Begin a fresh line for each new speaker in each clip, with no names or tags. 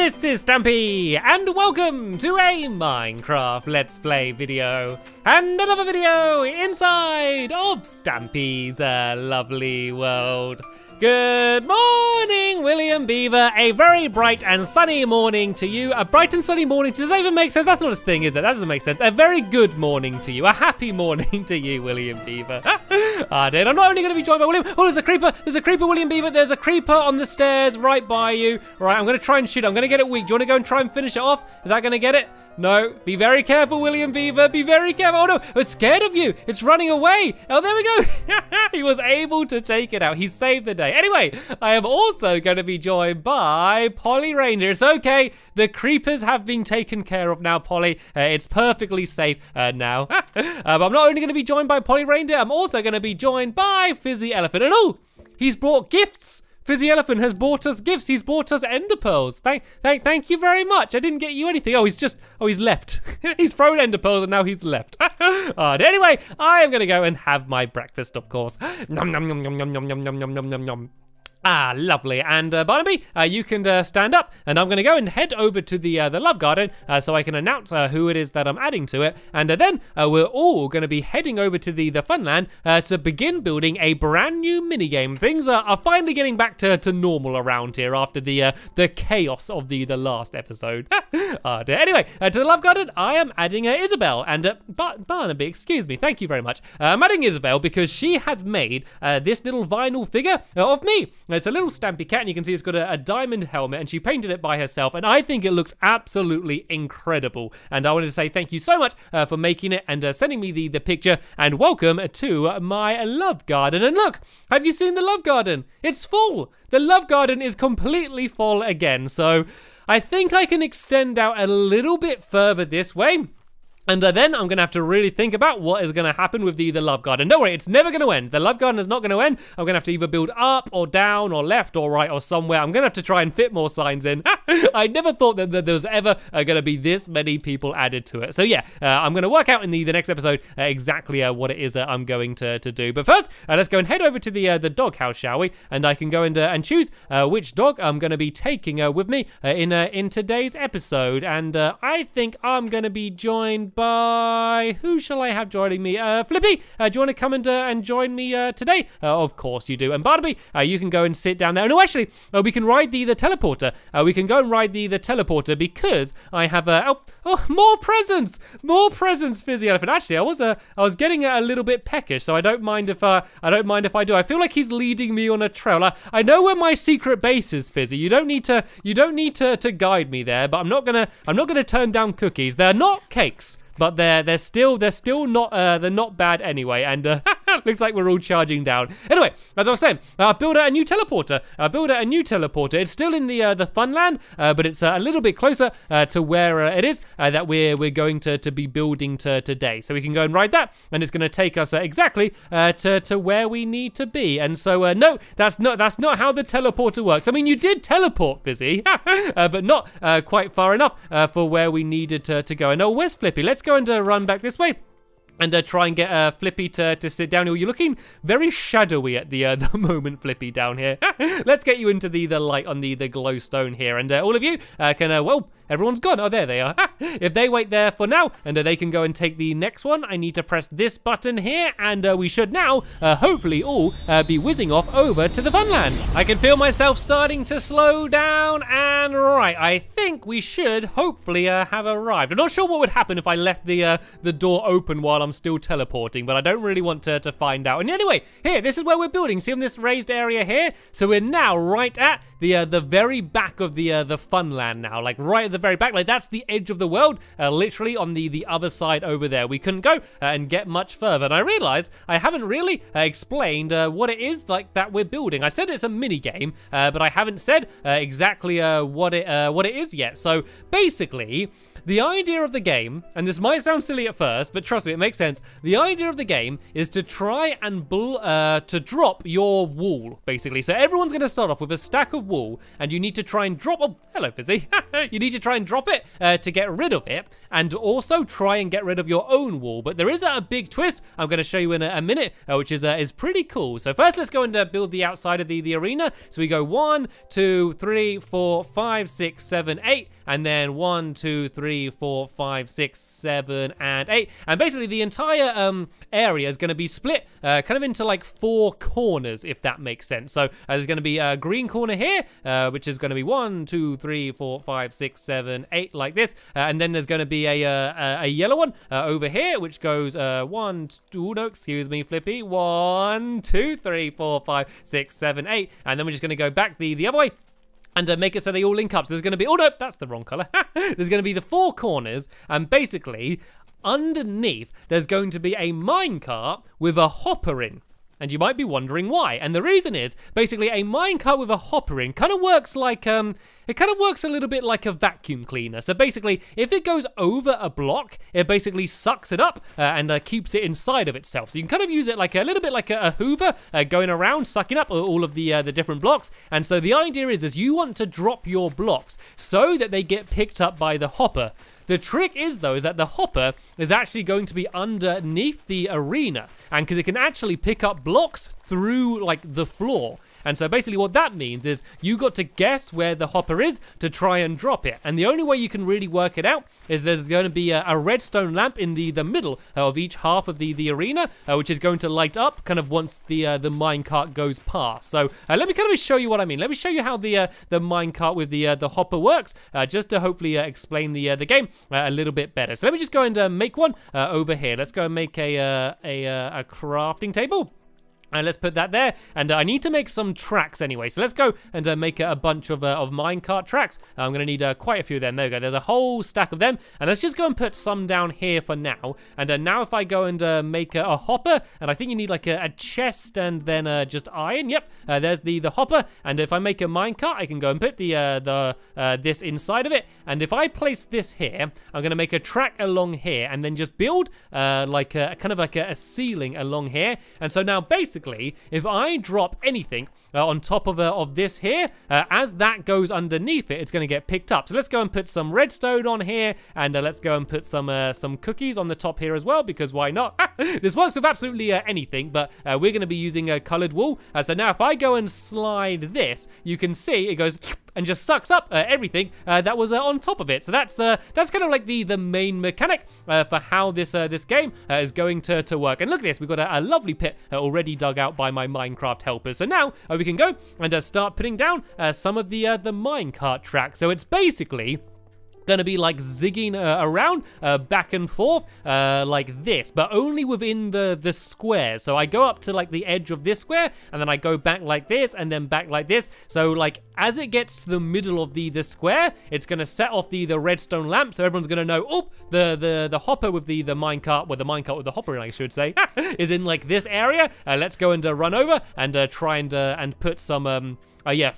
This is Stampy, and welcome to a Minecraft Let's Play video, and another video inside of Stampy's lovely world. Good morning, William Beaver. A very bright and sunny morning to you. A bright and sunny morning. Does that even make sense? That's not a thing, is it? That doesn't make sense. A very good morning to you. A happy morning to you, William Beaver. Dude, I'm not only going to be joined by William. Oh, there's a creeper. There's a creeper, William Beaver. There's a creeper on the stairs right by you. Right, I'm going to try and shoot it. I'm going to get it weak. Do you want to go and try and finish it off? Is that going to get it? No, be very careful, William Beaver. Be very careful. Oh no, I was scared of you. It's running away. Oh, there we go. He was able to take it out. He saved the day. Anyway, I am also going to be joined by Polly Ranger. It's okay. The creepers have been taken care of now, Polly. It's perfectly safe now. But I'm not only going to be joined by Polly Ranger, I'm also going to be joined by Fizzy Elephant. And oh, he's brought gifts. Fizzy Elephant has bought us gifts. He's bought us ender pearls. Thank you very much. I didn't get you anything. He's left. He's thrown ender pearls and now he's left. Anyway, I am going to go and have my breakfast, of course. Nom nom nom nom nom nom nom nom nom nom nom. Ah, lovely. And Barnaby, you can stand up, and I'm going to go and head over to the love garden so I can announce who it is that I'm adding to it. And then we're all going to be heading over to the Funland to begin building a brand new minigame. Things are finally getting back to normal around here after the chaos of the last episode. Anyway, to the love garden, I am adding Isabel. And Barnaby, excuse me, thank you very much. I'm adding Isabel because she has made this little vinyl figure of me. It's a little Stampy cat, and you can see it's got a diamond helmet, and she painted it by herself, and I think it looks absolutely incredible. And I wanted to say thank you so much for making it and sending me the picture, and welcome to my love garden. And look, have you seen the love garden? It's full. The love garden is completely full again, so I think I can extend out a little bit further this way. And then I'm going to have to really think about what is going to happen with the love garden. Don't worry, it's never going to end. The love garden is not going to end. I'm going to have to either build up or down or left or right or somewhere. I'm going to have to try and fit more signs in. I never thought that there was ever going to be this many people added to it. So yeah, I'm going to work out in the next episode exactly what it is that I'm going to do. But first, let's go and head over to the doghouse, shall we? And I can go and choose which dog I'm going to be taking with me in today's episode. And I think I'm going to be joined by, who shall I have joining me? Flippy, do you want to come and join me today? Of course you do. And Barnaby, you can go and sit down there. No, actually, we can ride the teleporter. We can go and ride the teleporter because I have more presents, Fizzy Elephant. Actually, I was getting a little bit peckish, so I don't mind if I do. I feel like he's leading me on a trail. I know where my secret base is, Fizzy. You don't need to guide me there, but I'm not gonna turn down cookies. They're not cakes, but they're still not they're not bad anyway. And looks like we're all charging down. Anyway, as I was saying, I've built a new teleporter. It's still in the Funland, but it's a little bit closer to where it is that we're going to be building today. So we can go and ride that, and it's going to take us exactly to where we need to be. And so no, that's not how the teleporter works. I mean, you did teleport, Fizzy, but not quite far enough for where we needed to go. And oh, where's Flippy? Let's go and run back this way and try and get Flippy to sit down here. You're looking very shadowy at the moment, Flippy, down here. Let's get you into the light on the glowstone here. And all of you can, well, everyone's gone. Oh, there they are. If they wait there for now, and they can go and take the next one, I need to press this button here, and we should now, hopefully all, be whizzing off over to the Funland. I can feel myself starting to slow down, and right, I think we should hopefully have arrived. I'm not sure what would happen if I left the door open while I'm still teleporting, but I don't really want to find out. And anyway, here, this is where we're building. See on this raised area here? So we're now right at the very back of the Funland now, like right at the very back. Like that's the edge of the world, literally on the other side over there. We couldn't go and get much further. And I realized I haven't really explained what it is like that we're building. I said it's a mini game, but I haven't said exactly what it is yet. So basically, the idea of the game, and this might sound silly at first, but trust me, it makes sense. The idea of the game is to try and to drop your wool, basically. So everyone's going to start off with a stack of wool, and you need to try and drop. Oh, hello, Fizzy. You need to try and drop it to get rid of it, and also try and get rid of your own wool. But there is a big twist I'm going to show you in a minute, which is pretty cool. So first, let's go and build the outside of the arena. So we go 1, 2, 3, 4, 5, 6, 7, 8, and then 1, 2, 3, 4, 5, 6, 7, and 8. And basically the entire area is going to be split kind of into like 4 corners, if that makes sense. So there's going to be a green corner here, which is going to be 1, 2, 3, 4, 5, 6, 7, 8, like this. And then there's going to be a yellow one over here, which goes 1, 2, no, excuse me, Flippy. 1, 2, 3, 4, 5, 6, 7, 8. And then we're just going to go back the other way and make it so they all link up. So there's going to be, oh no, that's the wrong color. There's going to be the 4 corners, and basically underneath there's going to be a minecart with a hopper in. And you might be wondering why. And the reason is, basically, a minecart with a hopper in kind of works like, it kind of works a little bit like a vacuum cleaner. So basically, if it goes over a block, it basically sucks it up and keeps it inside of itself. So you can kind of use it like a little bit like a hoover going around, sucking up all of the different blocks. And so the idea is you want to drop your blocks so that they get picked up by the hopper. The trick is, though, is that the hopper is actually going to be underneath the arena, and because it can actually pick up blocks through, like, the floor. And so basically what that means is you got to guess where the hopper is to try and drop it. And the only way you can really work it out is there's going to be a redstone lamp in the middle of each half of the arena, which is going to light up kind of once the minecart goes past. So let me kind of show you what I mean. Let me show you how the minecart with the hopper works, just to hopefully explain the game a little bit better. So let me just go and make one over here. Let's go and make a crafting table. And let's put that there, and I need to make some tracks anyway, so let's go and make a bunch of minecart tracks. I'm going to need quite a few of them. There we go, there's a whole stack of them, and let's just go and put some down here for now. And now if I go and make a hopper, and I think you need like a chest and then just iron. Yep, there's the hopper, and if I make a minecart, I can go and put this inside of it, and if I place this here, I'm going to make a track along here, and then just build like a kind of like a ceiling along here. And so now basically, if I drop anything on top of this here, as that goes underneath it, it's going to get picked up. So let's go and put some redstone on here, and let's go and put some cookies on the top here as well, because why not? This works with absolutely anything, but we're going to be using colored wool. So now if I go and slide this, you can see it goes and just sucks up everything that was on top of it. So that's kind of like the main mechanic for how this game is going to work. And look at this, we've got a lovely pit already dug out by my Minecraft helpers. So now we can go and start putting down some of the minecart tracks. So it's basically gonna be like zigging around back and forth like this, but only within the square. So I go up to like the edge of this square, and then I go back like this, and then back like this. So like as it gets to the middle of the square, it's gonna set off the redstone lamp, so everyone's gonna know, oh, the hopper with the minecart, well, the minecart with the hopper in, I should say, is in like this area. Let's go and run over and try and put some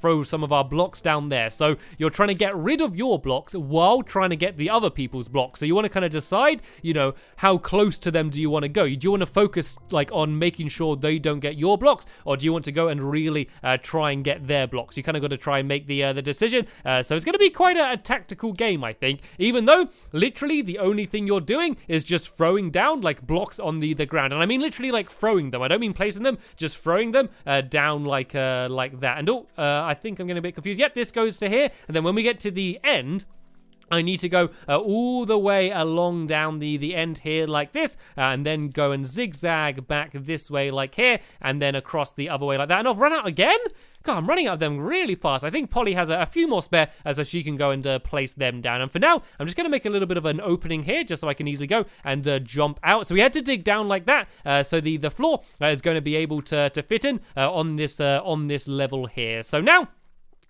throw some of our blocks down there. So you're trying to get rid of your blocks while trying to get the other people's blocks. So you want to kind of decide, you know, how close to them do you want to go? Do you want to focus like on making sure they don't get your blocks, or do you want to go and really try and get their blocks? You kind of got to try and make the decision. So it's going to be quite a tactical game, I think, even though literally the only thing you're doing is just throwing down like blocks on the ground. And I mean literally like throwing them. I don't mean placing them, just throwing them down like that. And I think I'm getting a bit confused. Yep, this goes to here, and then when we get to the end, I need to go all the way along down the end here like this, and then go and zigzag back this way like here, and then across the other way like that. And I've run out again? God, I'm running out of them really fast. I think Polly has a few more spare, so she can go and place them down. And for now, I'm just going to make a little bit of an opening here, just so I can easily go and jump out. So we had to dig down like that, so the floor is going to be able to fit in on this level here. So now,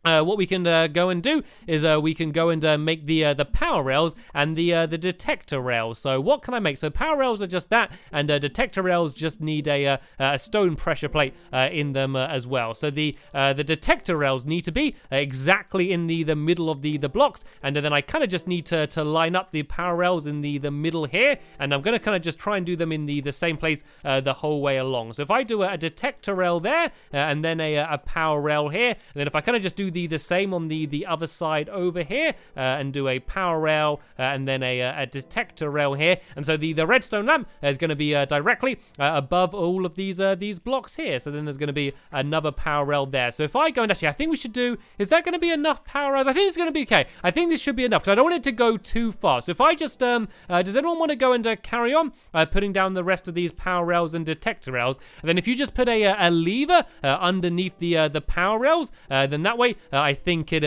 what we can go and do is we can go and make the power rails and the detector rails. So what can I make? So power rails are just that, and detector rails just need a stone pressure plate in them as well. So the detector rails need to be exactly in the middle of the blocks, and then I kind of just need to line up the power rails in the middle here, and I'm going to kind of just try and do them in the same place the whole way along. So if I do a detector rail there, and then a power rail here, and then if I kind of just do the same on the other side over here, and do a power rail and then a detector rail here, and so the redstone lamp is going to be directly above all of these blocks here. So then there's going to be another power rail there. So if I go and actually, I think we should do, is that going to be enough power rails? I think it's going to be okay. I think this should be enough because I don't want it to go too far. So if I just does anyone want to go and carry on putting down the rest of these power rails and detector rails? And then if you just put a lever underneath the power rails, then that way I think it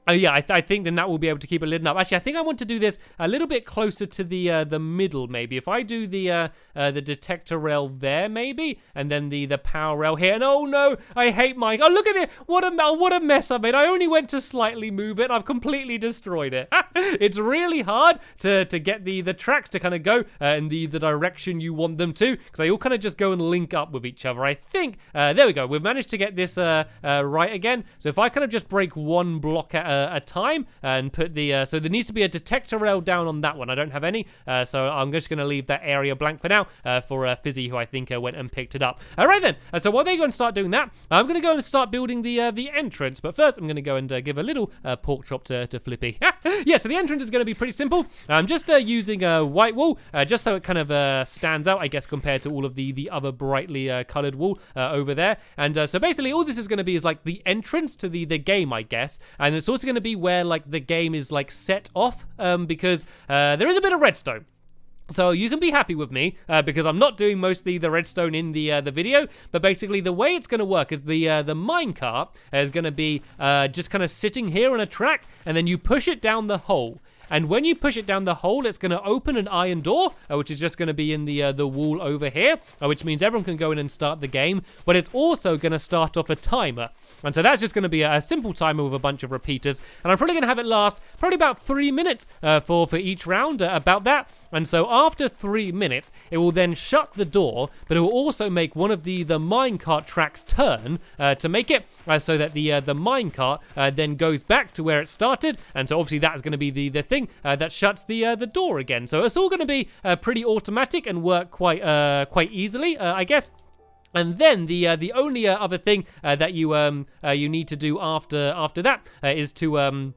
oh yeah, I think then that will be able to keep it lit up. Actually, I think I want to do this a little bit closer to the middle, maybe. If I do the detector rail there, maybe, and then the power rail here. And oh no, I hate mine. Oh, look at it! What a mess I made. I only went to slightly move it. I've completely destroyed it. It's really hard to get the tracks to kind of go in the direction you want them to, because they all kind of just go and link up with each other. I think there we go. We've managed to get this right again. So if I kind of just break one block at a time and put the so there needs to be a detector rail down on that one. I don't have any, so I'm just going to leave that area blank for now for Fizzy, who I think went and picked it up. All right then, so while they go and start doing that, I'm going to go and start building the entrance. But first, I'm going to go and give a little pork chop to Flippy. Yeah, so the entrance is going to be pretty simple. I'm just using white wool, just so it kind of stands out, I guess, compared to all of the other brightly colored wool over there. And so basically, all this is going to be is like the entrance to the game, I guess, and it's also going to be where like the game is like set off, because there is a bit of redstone. So you can be happy with me because I'm not doing mostly the redstone in the video, but basically the way it's going to work is the minecart is going to be just kind of sitting here on a track, and then you push it down the hole. And when you push it down the hole, it's going to open an iron door, which is just going to be in the wall over here, which means everyone can go in and start the game. But it's also going to start off a timer. And so that's just going to be a simple timer with a bunch of repeaters. And I'm probably going to have it last probably about 3 minutes for each round, about that. And so after 3 minutes, it will then shut the door, but it will also make one of the minecart tracks turn to make it so that the minecart then goes back to where it started. And so obviously that's going to be the thing that shuts the door again. So it's all going to be pretty automatic and work quite easily, I guess. And then the only other thing that you need to do after that is to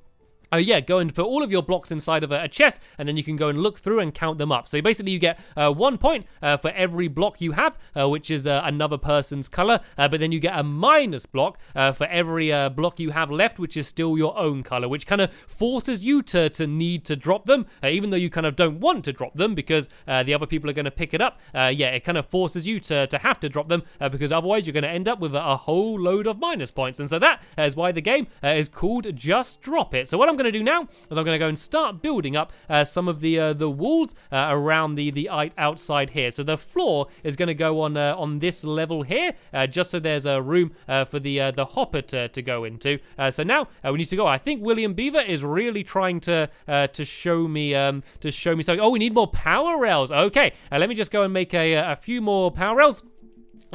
oh yeah, go and put all of your blocks inside of a chest, and then you can go and look through and count them up. So basically you get 1 point for every block you have, which is another person's color, but then you get a minus block for every block you have left, which is still your own color, which kind of forces you to need to drop them, even though you kind of don't want to drop them because the other people are going to pick it up. Yeah, it kind of forces you to have to drop them because otherwise you're going to end up with a whole load of minus points. And so that is why the game is called Just Drop It. So what I'm going to do now is I'm going to go and start building up some of the walls around the outside here. So the floor is going to go on this level here, just so there's a room for the hopper to go into. So now we need to go. I think William Beaver is really trying to show me something. Oh, we need more power rails. Okay, let me just go and make a few more power rails.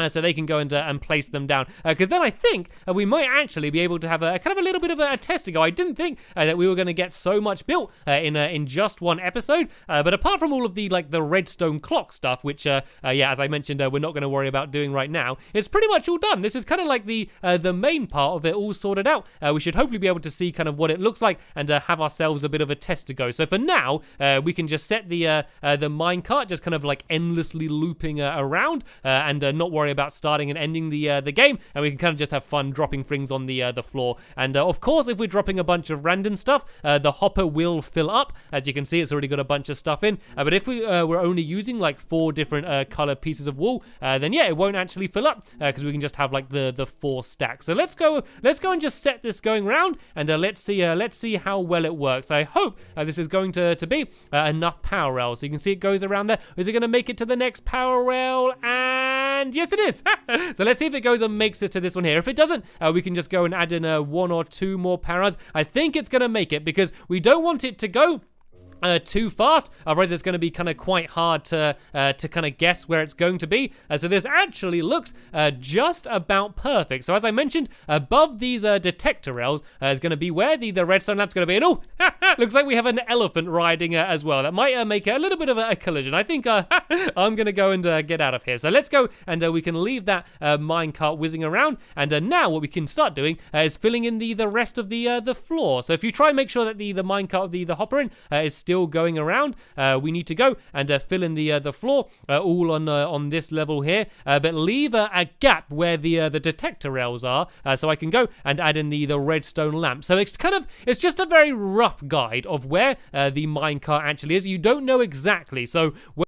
So they can go and place them down, because then I think we might actually be able to have a kind of a little bit of a test to go. I didn't think that we were going to get so much built in just one episode, but apart from all of the redstone clock stuff, which yeah, as I mentioned, we're not going to worry about doing right now, it's pretty much all done. This is kind of like the main part of it all sorted out. We should hopefully be able to see kind of what it looks like and have ourselves a bit of a test to go. So for now, we can just set the minecart just kind of like endlessly looping around and not worry about starting and ending the game, and we can kind of just have fun dropping things on the floor. And of course, if we're dropping a bunch of random stuff, the hopper will fill up. As you can see, it's already got a bunch of stuff in, but if we were only using like 4 different color pieces of wool, then yeah, it won't actually fill up because we can just have like the 4 stacks. So let's go and just set this going round, and let's see how well it works. I hope this is going to be enough power rails. So you can see it goes around there. Is it going to make it to the next power rail? And yes, Yes, it is. So let's see if it goes and makes it to this one here. If it doesn't, we can just go and add in 1 or 2 more paras. I think it's going to make it because we don't want it to go too fast, otherwise it's going to be kind of quite hard to kind of guess where it's going to be. So this actually looks just about perfect. So as I mentioned, above these detector rails is going to be where the redstone lamp's going to be. And oh, looks like we have an elephant riding as well. That might make a little bit of a collision. I think I'm going to go and get out of here. So let's go and we can leave that minecart whizzing around. And now what we can start doing is filling in the rest of the floor. So if you try and make sure that the minecart of the hopper in is still going around, we need to go and fill in the floor all on this level here, but leave a gap where the detector rails are, so I can go and add in the redstone lamp. So it's just a very rough guide of where the minecart actually is. You don't know exactly, so